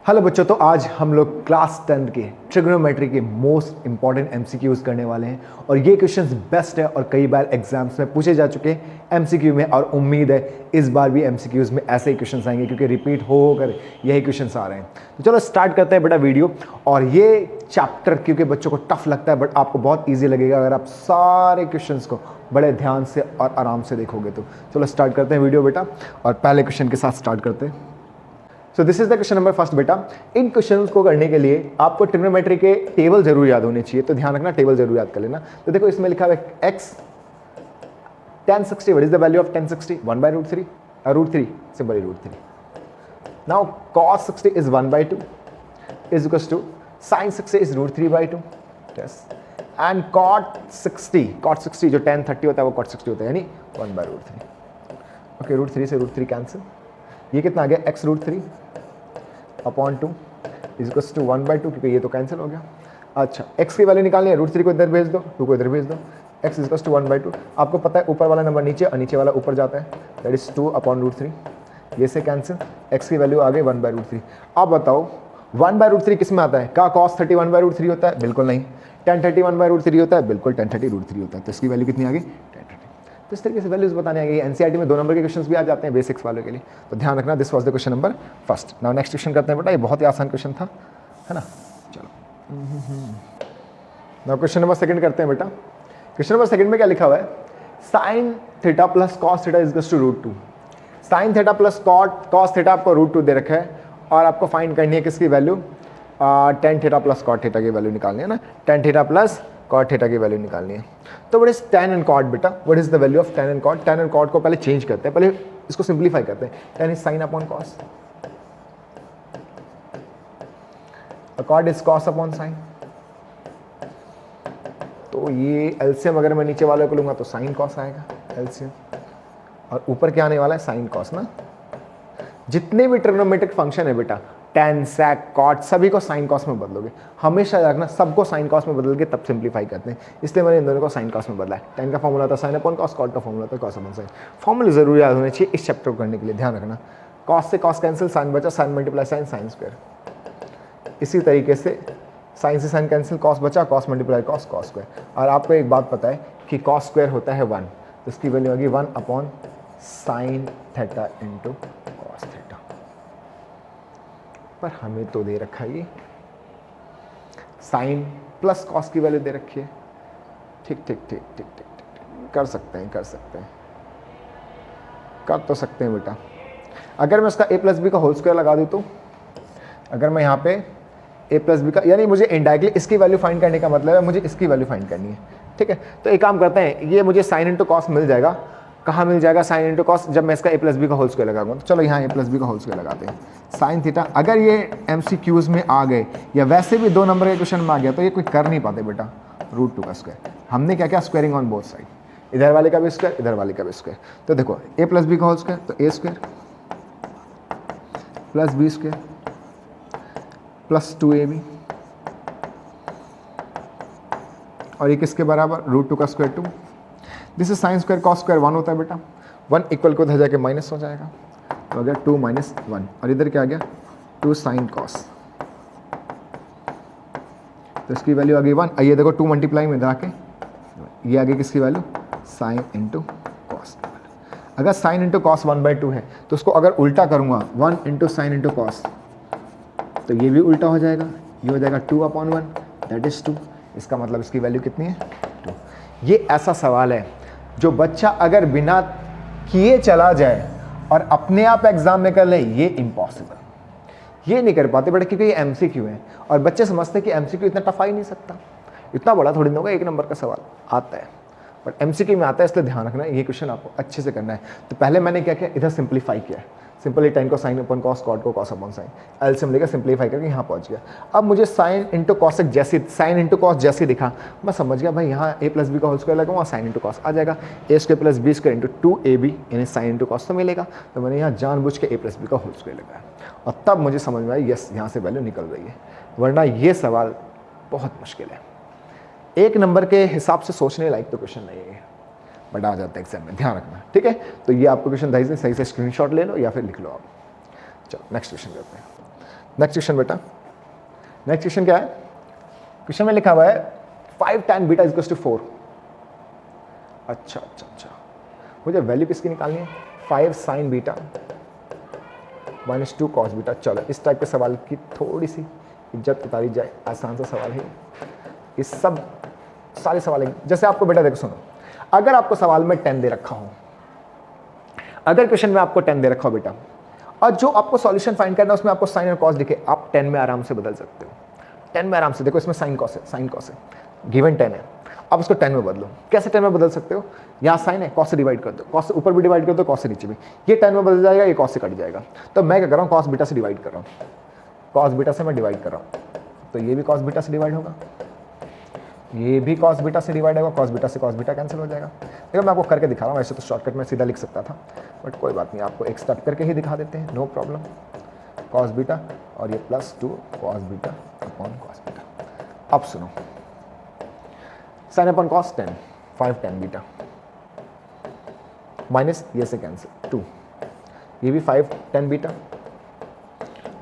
Hello बच्चों, तो आज हम लोग क्लास 10 के ट्रिग्नोमेट्री के मोस्ट इंपॉर्टेंट एमसीक्यूज करने वाले हैं और ये क्वेश्चंस बेस्ट है और कई बार एग्जाम्स में पूछे जा चुके हैं एमसीक्यू में, और उम्मीद है इस बार भी एमसीक्यूज में ऐसे ही क्वेश्चंस आएंगे क्योंकि रिपीट हो कर यही क्वेश्चंस आ रहे हैं। तो चलो स्टार्ट करते हैं बेटा वीडियो। और ये चैप्टर क्योंकि बच्चों को टफ लगता है बट आपको बहुत ईजी लगेगा अगर आप सारे क्वेश्चंस को बड़े ध्यान से और आराम से देखोगे तो। चलो स्टार्ट करते हैं वीडियो बेटा और पहले क्वेश्चन के साथ स्टार्ट करते हैं। So this is the question number first बेटा। इन क्वेश्चंस को करने के लिए आपको ट्रिग्नोमेट्री के टेबल जरूर याद होने चाहिए, तो ध्यान रखना टेबल जरूर याद कर लेना। तो देखो इसमें लिखा हुआ है x tan 60, what is the value of tan 60? 1/√3 √3 simply √3। Now cos 60 is 1/2 is equals to sin 60 is √3/2। Yes, and cot 60 जो tan 30 होता है वो cot 60 होता है, यानी 1/√3। ओके, √3 से √3 कैंसिल, ये कितना आ गया x √3 upon 2 is equals to 1/2 क्योंकि ये तो कैंसिल हो गया। अच्छा, x की वैल्यू निकालनी है, √3 को इधर भेज दो, 2 को इधर भेज दो, x इज इक्वल्स टू 1/2। आपको पता है ऊपर वाला नंबर नीचे और नीचे वाला ऊपर जाता है, दैट इज 2 अपॉन √3, ये से कैंसिल, x की वैल्यू आ गई 1/√3। अब बताओ 1/√3 किस में आता है? क्या cos 30 1/√3 होता है? बिल्कुल नहीं। tan 30 1/√3 होता है? बिल्कुल, tan 30 √3 होता है। तो इसकी वैल्यू कितनी आ गई? tan 30। तो इस तरीके से वैल्यूज बताने आ गई। एनसीईआरटी में 2 नंबर के क्वेश्चंस भी आ जाते हैं बेसिक्स वालों के लिए, तो ध्यान रखना। This was the question number first. Now next question करते हैं बेटा, ये बहुत ही आसान क्वेश्चन था, है ना। चलो नाउ क्वेश्चन नंबर सेकंड करते हैं बेटा। क्वेश्चन नंबर सेकंड में क्या लिखा हुआ है? sin theta plus cos theta is equals to √2। sin theta plus cos theta आपको √2 दे रखा है और आपको फाइंड करनी है किसकी value? tan theta plus cot theta की वैल्यू निकालनी है ना। tan theta plus cot theta की वैल्यू निकालनी है। तो what is tan and cot बेटा? What is the value of tan and cot? tan and cot को पहले चेंज करते हैं, पहले इसको सिंप्लीफाई करते हैं। tan is sin upon cos, cot is cos upon sin। तो ये एलसीएम अगर मैं नीचे वाले को लूंगा तो sin cos आएगा एलसीएम, और ऊपर क्या आने वाला है? sin cos ना। जितने भी ट्रिग्नोमेट्रिक फंक्शन है बेटा, tan, sec, cot, सभी को sin cos में बदलोगे। हमेशा रखना सबको sin cos में बदल के तब सिंप्लीफाई करते हैं, इसलिए मैंने इन दोनों को sin cos में बदला है। tan का फॉर्मूला था sin अपॉन cos, cot का फॉर्मूला था cos अपॉन sin। फॉर्मूले जरूर याद होने चाहिए इस चैप्टर को करने के लिए, ध्यान रखना। cos से cos कैंसिल, sin बचा, sin मल्टीप्लाई sin स्क्वायर। इसी तरीके से sin से sin कैंसिल, cos बचा, cos मल्टीप्लाई cos स्क्वायर। और आपको एक बात पता है कि cos स्क्वायर होता है 1, तो इसकी वैल्यू होगी 1 upon sin theta into cos theta. पर हमें तो दे रखा है ये sin प्लस cos की वैल्यू दे रखी है। ठीक, कर सकते हैं कर तो सकते हैं बेटा। अगर मैं इसका a प्लस बी का होल स्क्वायर लगा दूँ तो, अगर मैं यहाँ पे a प्लस बी का, यानी मुझे इनडायरेक्टली इसकी वैल्यू फाइंड करने का मतलब है मुझे इसकी वैल्यू फाइंड करनी है। ठीक है, तो एक काम करते हैं, ये मुझे sin इंटू कॉस मिल जाएगा। कहाँ मिल जाएगा sin इंटू कॉस? जब मैं इसका a प्लस बी का होल स्क्वायर लगाऊंगा। तो चलो यहाँ a प्लस बी का होल स्क्वायर लगाते हैं। sin थीटा अगर ये MCQs में आ गए या वैसे भी 2 नंबर के क्वेश्चन में आ गया तो ये कोई कर नहीं पाते बेटा √2 का स्क्वायर। हमने क्या क्या स्क्वायरिंग ऑन बोथ साइड, इधर वाले का भी स्क्वायर, इधर वाले का भी स्क्वायर। तो देखो a प्लस बी का होल स्क्वायर, तो a square plus B square plus 2ab, और ये किसके बराबर? √2 का square 2। This is sine square cos square 1 होता है बेटा, 1 इक्वल को उधर जाके माइनस हो जाएगा, तो आ गया 2 माइनस 1, और इधर क्या आ गया? 2 साइन कॉस। तो इसकी वैल्यू आ गई 1। ये देखो 2 मल्टीप्लाई में जाके ये आ गई किसकी वैल्यू? Sine into cos. अगर साइन इंटू कॉस 1/2 है तो उसको अगर उल्टा करूंगा 1 इंटू साइन इंटू कॉस, तो ये भी उल्टा हो जाएगा, ये हो जाएगा 2 अपॉन 1 दैट इज 2। इसका मतलब इसकी वैल्यू कितनी है? 2। ये ऐसा सवाल है जो बच्चा अगर बिना किए चला जाए और अपने आप एग्जाम में कर ले, ये इम्पॉसिबल, ये नहीं कर पाते बेटा, क्योंकि ये एमसीक्यू है और बच्चे समझते हैं कि एमसीक्यू इतना टफ आ ही नहीं सकता, इतना बड़ा थोड़ी ना होगा, 1 नंबर का सवाल आता है, बट एमसीक्यू में आता है, इसलिए ध्यान रखना ये क्वेश्चन आपको अच्छे से करना है। तो पहले मैंने क्या किया, इधर सिंप्लीफाई किया, सिंपली tan को sin अपॉन cos, cot को cos अपॉन sin, एलसीएम लेकर सिंप्लीफाई करके यहाँ पहुँच गया। अब मुझे sin इंटू कॉसेक जैसी, sin इंटू कॉस जैसी दिखा, मैं समझ गया भाई यहाँ a प्लस बी का होल स्क्वायर लगाऊंगा, sin इंटू कॉस आ जाएगा, a square plus B square into 2ab यानी sin इंटू कॉस तो मिलेगा। तो मैंने यहाँ जानबूझ के a प्लस बी का होल स्क्वायर लगाया और तब मुझे समझ में आया यस यहाँ से वैल्यू निकल रही है, वरना ये सवाल बहुत मुश्किल है, 1 नंबर के हिसाब से सोचने लायक तो क्वेश्चन नहीं है, बट आ जाता है एग्जाम में, ध्यान रखना। ठीक है, तो ये आपको क्वेश्चन सही से स्क्रीनशॉट ले लो या फिर लिख लो आप। चलो नेक्स्ट क्वेश्चन करते हैं। नेक्स्ट क्वेश्चन बेटा, नेक्स्ट क्वेश्चन क्या है? क्वेश्चन में लिखा हुआ है 5 tan बीटा इक्वल्स टू 4। अच्छा, मुझे वैल्यू किसकी निकालनी है? 5 sin बीटा -2 cos बीटा। चलो इस टाइप के सवाल की थोड़ी सी इज्जत उतारी जाए, आसान सा सवाल है इस सब सारे सवाल है। जैसे आपको बेटा देखो सुनो, अगर आपको सवाल में 10 दे रखा हो, अगर क्वेश्चन में आपको 10 दे रखा हो बेटा, और जो आपको सॉल्यूशन फाइंड करना है उसमें आपको साइन और कॉस दिखे, आप 10 में आराम से बदल सकते हो। 10 में आराम से, देखो इसमें साइन कॉस है, गिवन 10 है, आप उसको 10 में बदलो। कैसे 10 में बदल सकते हो? यहाँ साइन है, कॉस से डिवाइड कर दो, कॉस से ऊपर भी डिवाइड कर दो, कॉस से नीचे भी, ये 10 में बदल जाएगा, ये कॉस से कट जाएगा। तो मैं क्या कर रहा हूँ, कॉस बीटा से डिवाइड कर रहा हूँ, कॉस बीटा से मैं डिवाइड कर रहा हूँ, तो ये भी कॉस बीटा से डिवाइड होगा, ये भी कॉस बीटा से डिवाइड होगा, कॉस बीटा से कॉस बीटा कैंसिल हो जाएगा। देखो मैं आपको करके दिखा रहा हूँ, ऐसे तो शॉर्टकट में सीधा लिख सकता था, बट कोई बात नहीं, आपको एक स्टेप करके ही दिखा देते हैं, नो प्रॉब्लम। कॉस बीटा और ये +2 cos beta upon cos beta. अब सुनो, sine upon cos 10, 5 tan beta minus ये से कैंसिल 2, ये भी 5 tan बीटा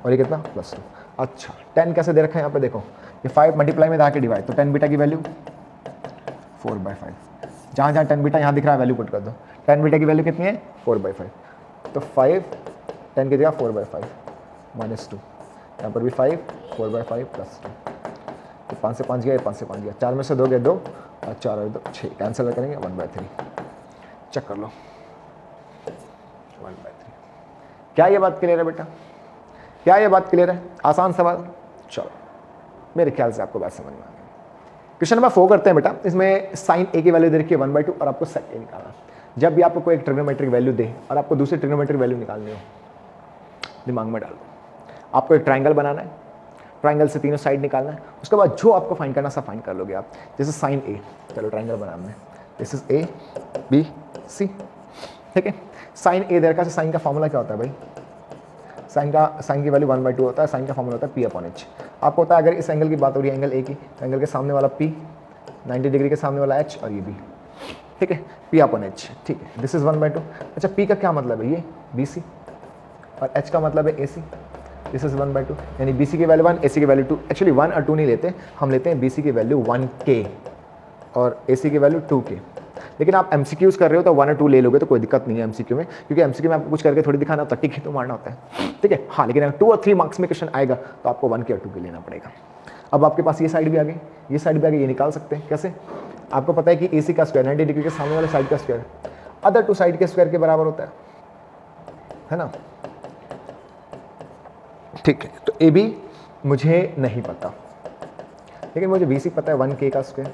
और ये कितना +2। अच्छा 10 कैसे दे रखा है यहाँ पे देखो, ये 5 मल्टीप्लाई में जाके डिवाइड, तो 10 बीटा की वैल्यू 4/5, जहाँ जहाँ 10 बीटा यहाँ दिख रहा है वैल्यू पुट कर दो। 10 बीटा की वैल्यू कितनी है? 4/5, तो 5 10 की जगह 4/5 -2, यहाँ पर भी 5 4/5 +2, तो 5 से 5 गया, 5 से 5 गया, 4 में से 2 गए 2 और 4 और 2 6, कैंसिल करेंगे 1/3। चेक कर लो 1/3। क्या ये बात क्लियर है बेटा? क्या ये बात क्लियर है? आसान सवाल। चलो मेरे ख्याल से आपको बात समझ में आ गई। क्वेश्चन नंबर 4 करते हैं बेटा। इसमें साइन ए की वैल्यू दे रखी है 1/2 और आपको सेक ए निकालना। जब भी आपको कोई एक ट्रिग्नोमेट्रिक वैल्यू दे और आपको दूसरी ट्रिग्नोमेट्रिक वैल्यू निकालनी हो, दिमाग में डाल दो, आपको एक ट्राइंगल बनाना है, ट्राइंगल से तीनों साइड निकालना है, उसके बाद जो आपको फाइंड करना सब फाइंड कर लोगे आप। जैसे साइन ए, चलो ट्राइंगल बनाना है, this is A B C, ठीक है। साइन ए दे रखा है, साइन का फॉर्मूला क्या होता है भाई? साइन की वैल्यू 1/2 होता है, साइन का फॉर्मूला होता है P/H। आपको होता है अगर इस एंगल की बात हो रही है, एंगल ए की, तो एंगल के सामने वाला P, 90 डिग्री के सामने वाला H और ये B, ठीक है, P/H, ठीक है। This is 1/2। अच्छा P का क्या मतलब है? ये BC और H का मतलब है AC। दिस इज 1/2, यानी BC की वैल्यू 1, AC की वैल्यू 2। एक्चुअली 1 और 2 नहीं लेते, हम लेते हैं BC की वैल्यू 1K और AC की वैल्यू 2K। लेकिन आप MCQs कर रहे हो तो 1 और 2 ले लोगे तो कोई दिक्कत नहीं है MCQ में, क्योंकि MCQ में आपको कुछ करके थोड़ी दिखाना होता है, टिक ही तो मारना होता है, ठीक है। हाँ, लेकिन अगर 2 और 3 मार्क्स में क्वेश्चन आएगा तो आपको 1K और 2K लेना पड़ेगा। अब आपके पास ये साइड भी आ गई, ये साइड भी आ गई, ये निकाल सकते हैं कैसे? आपको पता है कि AC का स्क्वायर 90 डिग्री के सामने वाले साइड का स्क्वायर अदर 2 साइड के स्क्वायर के बराबर होता है ना, ठीक है। तो AB मुझे नहीं पता, लेकिन मुझे BC पता है 1K का स्क्वायर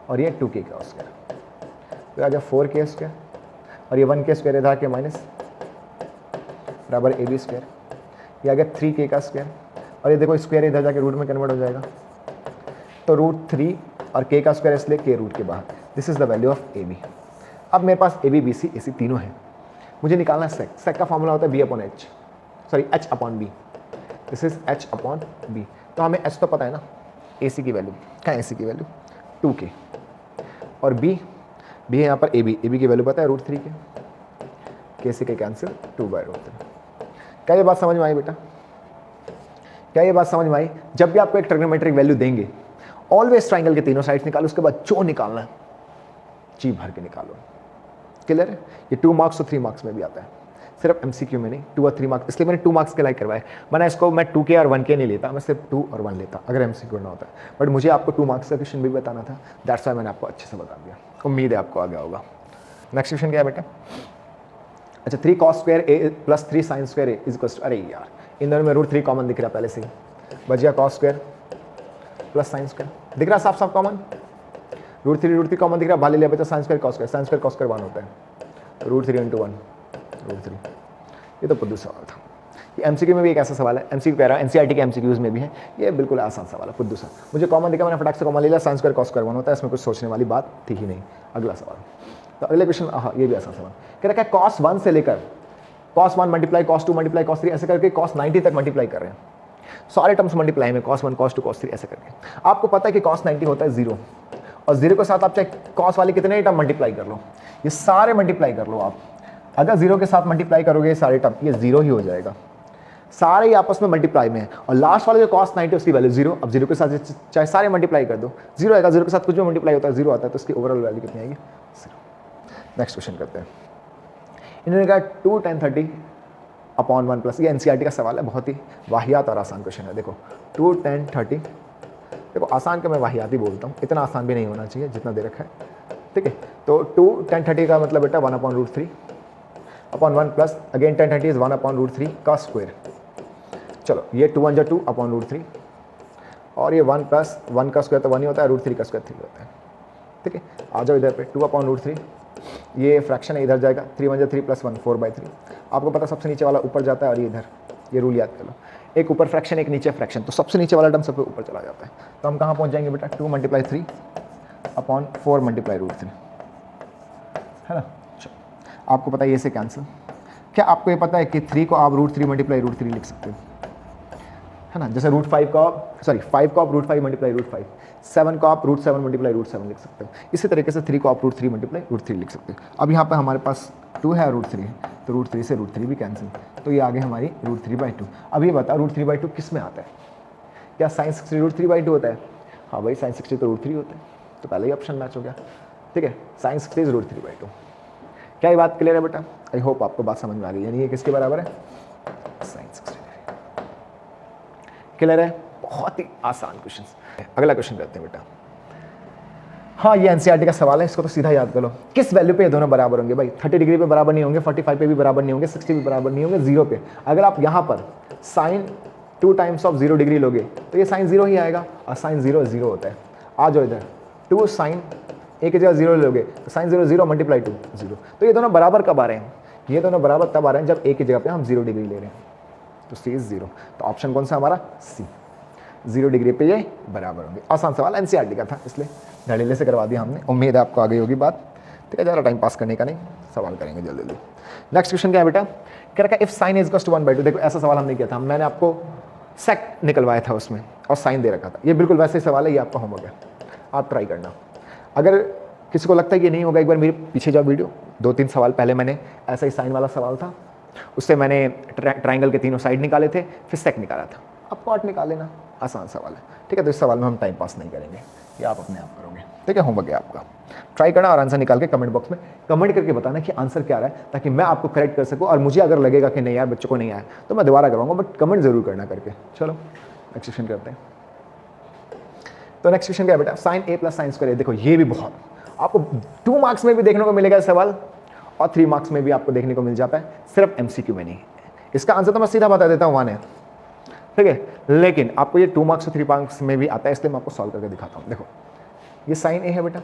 और ये 2K का स्क्वायर, तो आ जाए 4K स्क्वायर और ये 1K स्क्वायर इधर के माइनस बराबर AB स्क्वायर, ये आ गया 3K का स्क्वायर और ये देखो स्क्वायर इधर जाके रूट में कन्वर्ट हो जाएगा, तो √3 और K का स्क्वायर इसलिए K रूट के बाहर। This is the value of AB। अब मेरे पास AB BC AC तीनों है, मुझे निकालना है सेक। सेक का फॉर्मूला होता है B/H, sorry H/B। This is H/B। तो हमें H तो पता है ना, AC की वैल्यू क्या है? AC की वैल्यू 2K और B है यहाँ पर AB की वैल्यू पता है √3 के, KC के कैंसिल 2/√3। क्या ये बात समझ में आई बेटा? क्या ये बात समझ में आई? जब भी आपको एक ट्रिग्नोमेट्रिक वैल्यू देंगे, ऑलवेज ट्राइंगल के तीनों साइड्स निकालो, उसके बाद जो निकालना है जी भर के निकालो। क्लियर है? ये 2 मार्क्स तो 3 मार्क्स में भी आता है, सिर्फ MCQ में नहीं, 2 और 3 मार्क्स। इसलिए मैंने 2 मार्क्स के लाइक करवाए, वरना इसको मैं 2K और 1K नहीं लेता, मैं सिर्फ 2 और 1 लेता अगर MCQ ना होता है। बट मुझे आपको 2 मार्क्स का क्वेश्चन भी बताना था, दैट्स वाई मैंने आपको अच्छे से बता दिया। उम्मीद है आपको आ गया होगा। नेक्स्ट क्वेश्चन क्या है बेटा? अच्छा 3 cos square A + 3 sin square A is equal to, अरे यार इन दोनों में √3 कॉमन दिख रहा है पहले से ही, बच गया cos स्क्वायर + sin स्क्वायर, दिख रहा है साफ साफ कॉमन, √3 कॉमन दिख रहा है, बाहर ले लिया बचा sin square cos square, sin square cos square 1 होता है, √3 × 1 √3। ये तो बुद्धू सवाल था। ये MCQ में भी एक ऐसा सवाल है, MCQ कह रहा है, NCERT के MCQs में भी है, ये बिल्कुल आसान सवाल है, बुद्धू सा। मुझे कॉमन दिखा, मैंने फटाक से कॉमन ले लिया, sin स्क्वायर cos स्क्वायर 1 होता है, इसमें कुछ सोचने वाली बात थी ही नहीं। अगला सवाल, तो अगले क्वेश्चन, हाँ ये भी आसान सवाल कह रखा है, cos 1 से लेकर cos 1 multiply cos 2 multiply cos 3 ऐसे करके cos 90 तक मल्टीप्लाई कर रहे हैं, सारे टर्म्स मल्टीप्लाई में cos 1 cos 2 cos 3 ऐसे करके। आपको पता है कि cos 90 होता है 0 और 0 के साथ आप चाहे cos वाले कितने टर्म मल्टीप्लाई कर लो, ये सारे मल्टीप्लाई कर लो आप। अगर 0 के साथ मल्टीप्लाई करोगे ये सारे टर्म, ये 0 ही हो जाएगा। सारे ही आपस में मल्टीप्लाई में है, और लास्ट वाला जो cos 90 उसकी वैल्यू 0। अब 0 के साथ चाहे सारे मल्टीप्लाई कर दो, 0 आएगा, 0 के साथ कुछ भी मल्टीप्लाई होता है 0 आता है, तो उसकी ओवरऑल वैल्यू कितनी आएगी 0। नेक्स्ट क्वेश्चन करते हैं। इन्होंने कहा 2 tan 30 अपॉन 1 प्लस, ये एनसीईआरटी का सवाल है, बहुत ही वाहियात और आसान क्वेश्चन है। देखो 2 tan 30, देखो आसान का मैं वाहियात ही बोलता हूँ, इतना आसान भी नहीं होना चाहिए जितना दे रखा है, ठीक है। तो 2 tan 30 का मतलब बेटा 1/√3 upon 1 plus, again tan 30 is 1/√3 का स्क्वायर। चलो ये 2 1 2 अपॉन√3, और ये 1 प्लस 1 का स्क्वायर तो 1 ही होता है, √3 का स्क्वायर 3 होता है, ठीक है। आ जाओ इधर पे 2/√3, ये फ्रैक्शन है, इधर जाएगा 3 1 3 प्लस 1 4/3। आपको पता सबसे नीचे वाला ऊपर जाता है, और ये इधर, ये रूल याद कर लो, एक ऊपर फ्रैक्शन एक नीचे फ्रैक्शन, तो सबसे नीचे वाला टर्म सबसे ऊपर चला जाता है। तो हम कहाँ पहुँच जाएंगे बेटा 2 × 3 अपॉन 4 × √3, है ना। आपको पता है ये से कैंसिल। क्या आपको ये पता है कि 3 को आप √3 × √3 लिख सकते हो, है ना। जैसे √5 को आप, सॉरी 5 को आप √5 × √5, 7 को आप √7 × √7 लिख सकते हो। इसी तरीके से 3 को आप √3 × √3 लिख सकते हो। अब यहाँ पर हमारे पास 2 है, √3 है, तो √3 से √3 भी कैंसिल, तो ये आगे हमारी √3/2। अब ये बता √3/2 किस में आता है? क्या sin 60 √3/2 होता है? हाँ भाई sin 60 तो √3 होता है, तो पहले ही ऑप्शन मैच हो गया, ठीक है। sin 60 is √3/2। क्या ये बात क्लियर है बेटा? आई होप आपको बात समझ में आ गई। यानी ये किसके बराबर है? sin 60। क्लियर है? बहुत ही आसान क्वेश्चन। अगला क्वेश्चन करते हैं बेटा। हाँ ये एनसीईआरटी का सवाल है, इसको तो सीधा याद कर लो। किस वैल्यू पे ये दोनों बराबर होंगे भाई? 30 डिग्री पे बराबर नहीं होंगे, 45 पे भी बराबर नहीं होंगे, 60 पे बराबर नहीं होंगे, 0 पे। अगर आप यहाँ पर साइन 2 टाइम्स ऑफ 0 डिग्री लोगे तो ये साइन 0 ही आएगा, और साइन 0 0 होता है। आ जाओ इधर, 2 साइन एक की जगह 0 लोगे तो साइन 0 0 मल्टीप्लाई 2 0। तो ये दोनों बराबर कब आ रहे हैं? ये दोनों बराबर तब आ रहे हैं जब एक की जगह पे हम 0 डिग्री ले रहे हैं, तो सी इज 0। तो ऑप्शन कौन सा हमारा? सी, 0 डिग्री पे ये बराबर होंगे। आसान सवाल एनसीईआरटी का था, इसलिए धड़ेले से करवा दिया हमने। उम्मीद है आपको आ गई होगी बात, ठीक है। ज़्यादा टाइम पास करने का नहीं, सवाल करेंगे जल्दी जल्दी। नेक्स्ट क्वेश्चन क्या है बेटा? कह रखा है इफ साइन इज 1/2। देखो ऐसा सवाल हमने किया था, मैंने आपको सेक निकलवाया था उसमें, और साइन दे रखा था। ये बिल्कुल वैसे ही सवाल है, ये आपका होमवर्क है, आप ट्राई करना। अगर किसी को लगता है कि नहीं होगा, एक बार मेरे पीछे जाओ वीडियो, 2-3 सवाल पहले मैंने ऐसा ही साइन वाला सवाल था, उससे मैंने ट्राइंगल के तीनों साइड निकाले थे, फिर सेक निकाला था। आप कॉट निकाल लेना, आसान सवाल है, ठीक है। तो इस सवाल में हम टाइम पास नहीं करेंगे, ये आप अपने आप करोगे, ठीक है। होमवर्क है आपका, ट्राई करना और आंसर निकाल के कमेंट बॉक्स में कमेंट करके बताना कि आंसर क्या आ रहा है, ताकि मैं आपको करेक्ट कर सकूं। और मुझे अगर लगेगा कि नहीं यार बच्चों को नहीं आया तो मैं दोबारा करवाऊंगा, बट कमेंट जरूर करना करके। चलो नेक्स्ट क्वेश्चन करते हैं। तो नेक्स्ट क्वेश्चन क्या है बेटा? Sine a plus sine square. देखो ये भी बहुत आपको 2 मार्क्स में भी देखने को मिलेगा सवाल, और 3 मार्क्स में भी आपको देखने को मिल जाता है, सिर्फ एमसीक्यू में नहीं। इसका आंसर तो मैं सीधा बता देता हूँ, 1 है, ठीक है। लेकिन आपको ये 2 मार्क्स और 3 मार्क्स में भी आता है, इसलिए मैं आपको सॉल्व करके दिखाता हूँ। देखो ये साइन ए है बेटा,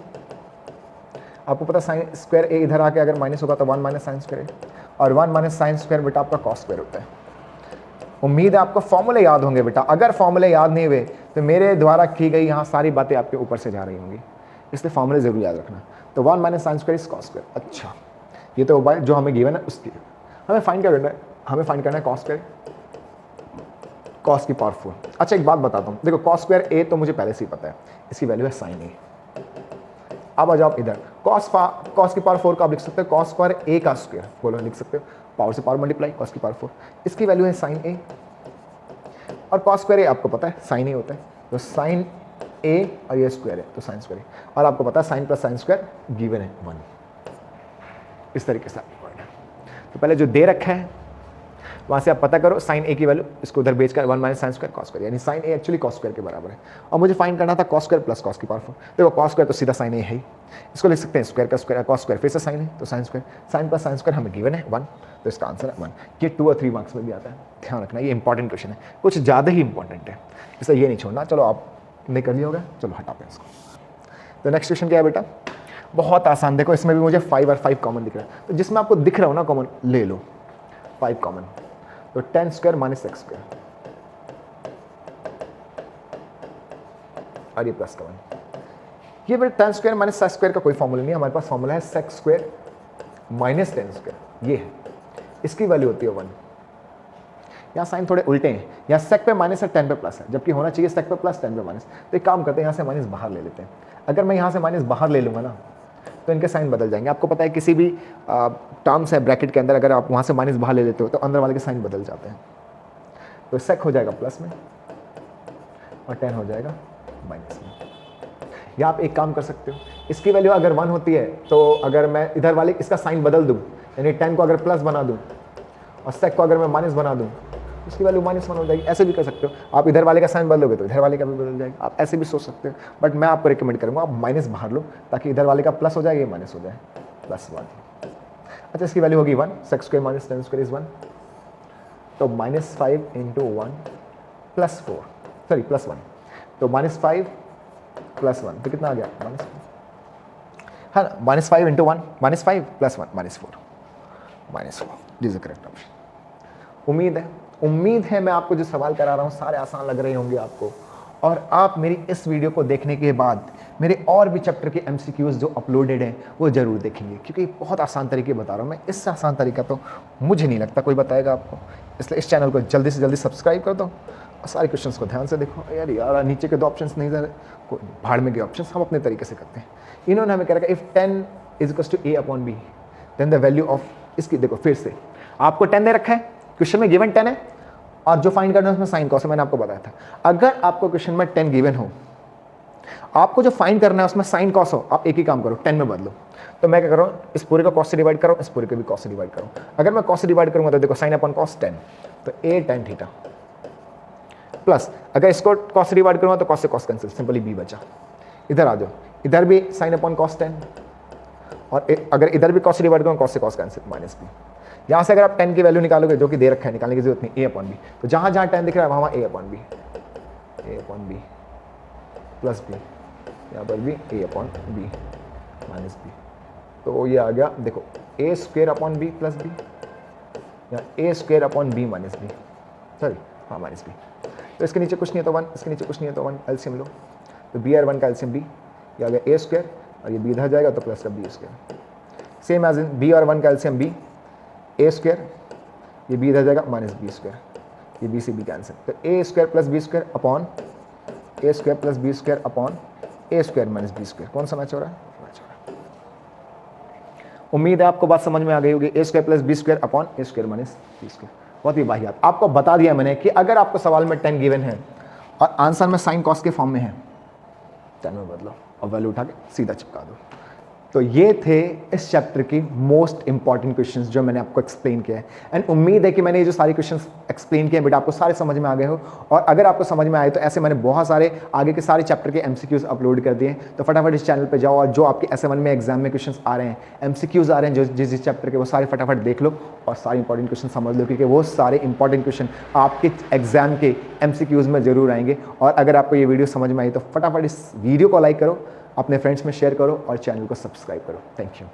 आपको पता साइन स्क्वायर ए इधर आके अगर माइनस होगा तो 1 माइनस साइन स्क्वायर, और 1 माइनस साइन स्क्वायर बेटा आपका कॉस स्क्वायर होता है। उम्मीद है आपको फॉर्मूले याद होंगे बेटा। अगर फॉर्मूले याद नहीं हुए तो मेरे द्वारा की गई यहाँ सारी बातें आपके ऊपर से जा रही होंगी, इसलिए फॉर्मूले जरूर याद रखना। तो 1 minus sine square is cos square. अच्छा ये तो बात जो हमें गिवन है उसकी हमें फाइंड क्या करना है? हमें फाइंड करना है कॉस स्क्वायर, कॉस की पावर 4। अच्छा एक बात बताता हूँ, देखो कॉस स्क्वायर ए तो मुझे पहले से ही पता है, इसकी वैल्यू है साइन ए। अब आ जाओ इधर, कॉस की पावर 4 का आप लिख सकते हो कॉस स्क्वायर ए का स्क्वायर, बोलो लिख सकते हो, पावर से पावर मल्टीप्लाई, कॉस की पावर 4, इसकी वैल्यू है साइन ए। और कॉस स्क्वायर ए आपको पता है साइन ए होता है, तो साइन ए और ये स्क्वायर है तो साइन स्क्वायर ए, और आपको पता है sine plus sine square given है 1। इस तरीके से आपको पढ़ना है। तो पहले जो दे रखा है वहाँ से आप पता करो साइन ए की वैल्यू, इसको उधर बेच कर 1 minus sign square cos square, यानी साइन ए एक्चुअली कॉस स्क्वायर के बराबर है। और मुझे फाइंड करना था कॉस स्क्वायर प्लस कॉस की पावर 4। देखो कॉस स्क्वायर तो सीधा साइन ए है ही, इसको लिख सकते हैं स्क्वायर का स्क्वायर, कॉस स्क्वायर फिर से साइन है तो sine square, sine plus sine square हमें गिवन है 1, तो इसका आंसर है 1। ये 2 और 3 मार्क्स में भी आता है, ध्यान रखना ये इंपॉर्टेंट क्वेश्चन है, कुछ ज़्यादा ही इंपॉर्टेंट है, इसलिए ये नहीं छोड़ना। चलो आप नहीं कर लिया होगा, चलो हटाते हैं इसको। तो नेक्स्ट क्वेश्चन क्या है बेटा? बहुत आसान, देखो इसमें भी मुझे 5 और 5 कॉमन दिख रहा है, तो जिसमें आपको दिख रहा हो ना कॉमन ले लो, 5 कॉमन, तो 10 स्क्वायर माइनस एक्स स्क्वायर, और ये प्लस का 1। ये बेटा 10 स्क्वायर माइनस सेक्स स्क्वायर का कोई फॉर्मूला नहीं है, हमारे पास फॉर्मूला है सेक्स स्क्वायर माइनस 10 स्क्वायर, ये है, इसकी वैल्यू होती है 1। यहाँ साइन थोड़े उल्टे हैं, यहाँ सेक पे माइनस है 10 पे प्लस है, जबकि होना चाहिए सेक पे प्लस 10 पे माइनस। तो एक काम करते हैं यहाँ से माइनस बाहर ले लेते हैं। अगर मैं यहाँ से माइनस बाहर ले लूँगा ना तो इनके साइन बदल जाएंगे। आपको पता है किसी भी टर्म्स है ब्रैकेट के अंदर, अगर आप वहाँ से माइनस बाहर ले लेते हो तो अंदर वाले के साइन बदल जाते हैं। तो सेक हो जाएगा प्लस में और टेन हो जाएगा माइनस में। या आप एक काम कर सकते हो, इसकी वैल्यू अगर 1 होती है तो अगर मैं इधर वाले इसका साइन बदल दूं, यानी 10 को अगर प्लस बना दूं और सेक को अगर मैं माइनस बना दूं, इसकी वैल्यू -1 हो जाएगी। ऐसे भी कर सकते हो आप, इधर वाले का साइन बदलोगे तो इधर वाले का भी बदल जाएगा। आप ऐसे भी सोच सकते हो, बट मैं आपको रिकमेंड करूंगा आप माइनस बाहर लो, ताकि इधर वाले का प्लस हो जाए, ये माइनस हो जाए, +1। अच्छा, इसकी वैल्यू होगी 1, sec square minus ten square is 1, तो -5 × 1 + 4, सॉरी +1, तो -5 + 1 तो कितना आ गया -4, हाँ -5 × 1 -5 + 1 -4 दिस इज करेक्ट ऑप्शन। उम्मीद है मैं आपको जो सवाल करा रहा हूँ सारे आसान लग रहे होंगे आपको, और आप मेरी इस वीडियो को देखने के बाद मेरे और भी चैप्टर के MCQs जो अपलोडेड हैं वो ज़रूर देखेंगे, क्योंकि बहुत आसान तरीके बता रहा हूँ मैं। इससे आसान तरीका तो मुझे नहीं लगता कोई बताएगा आपको, इसलिए इस चैनल को जल्दी से जल्दी सब्सक्राइब कर दो और सारे क्वेश्चंस को ध्यान से देखो। यार नीचे के 2 ऑप्शंस नहीं सर, भाड़ में के ऑप्शंस हम अपने तरीके से करते हैं। इन्होंने हमें कह रखा if 10 = A/B then the value of, इसकी देखो फिर से आपको 10 दे रखा है, क्वेश्चन में गिवन 10 है और जो फाइंड करना है उसमें साइन कॉस है, मैंने आपको बताया था। अगर आपको क्वेश्चन में 10 गिवन हो, आपको जो फाइंड करना है उसमें साइन कॉस हो, आप एक ही काम करो 10 में बदलो। तो मैं क्या कर रहा हूँ, इस पूरे को कॉस से डिवाइड करो, इस पूरे को भी कॉस से डिवाइड करो। अगर मैं कॉस से डिवाइड करूंगा तो देखो sin अपॉन कॉस 10, तो A tan थीटा, प्लस अगर इसको कॉस से डिवाइड करूंगा तो कॉस से कॉस कैंसिल, सिंपली B बचा। इधर आ जाओ, इधर भी sin अपॉन कॉस 10, और अगर इधर भी कॉस से डिवाइड करूंगा कॉस से कॉस कैंसिल -B। यहाँ से अगर आप 10 की वैल्यू निकालोगे, जो कि दे रखा है, निकालने की जरूरत नहीं, A/B, तो जहाँ जहाँ 10 दिख रहा है वहाँ A/B प्लस B, यहाँ पर भी A/B -B, तो ये आ गया देखो A² प्लस B, या A² B, सॉरी हाँ -B। तो इसके नीचे कुछ नहीं है तो 1, इसके नीचे कुछ नहीं है तो 1, एलसीएम लो, तो B और 1 का एलसीएम B, ये आ गया A² और ये B इधर जाएगा तो प्लस का B²। Same as in B और 1 का एलसीएम B, A², ये B इधर जाएगा -B², ये B से B कैंसिल, तो A² + B² upon A² + B² upon A² - B², कौन सा मैच हो रहा है? उम्मीद है आपको बात समझ में आ गई होगी। A² + B² upon A² - B², बहुत ही वाहियात। आपको बता दिया मैंने कि अगर आपको सवाल में 10 गिवन है और आंसर में साइन कॉस के फॉर्म में है, 10 में बदलो और वैल्यू उठा के सीधा चिपका दो। तो ये थे इस चैप्टर की मोस्ट इंपॉर्टेंट क्वेश्चंस जो मैंने आपको एक्सप्लेन किया है, एंड उम्मीद है कि मैंने ये जो सारे क्वेश्चंस एक्सप्लेन किए बेटा आपको सारे समझ में आ गए हो। और अगर आपको समझ में आए तो ऐसे मैंने बहुत सारे आगे के सारे चैप्टर के MCQs अपलोड कर दिए, तो फटाफट इस चैनल पे जाओ और जो आपके SM1 में एग्जाम में क्वेश्चंस आ रहे हैं, MCQs आ रहे हैं जो जिस चैप्टर के, वो सारे फटाफट देख लो और सारे इंपॉर्टेंट क्वेश्चन समझ लो, क्योंकि वो सारे इंपॉर्टेंट क्वेश्चन आपके एग्जाम के MCQs में जरूर आएंगे। और अगर आपको ये वीडियो समझ में आई तो फटाफट इस वीडियो को लाइक करो, अपने फ्रेंड्स में शेयर करो और चैनल को सब्सक्राइब करो। Thank you.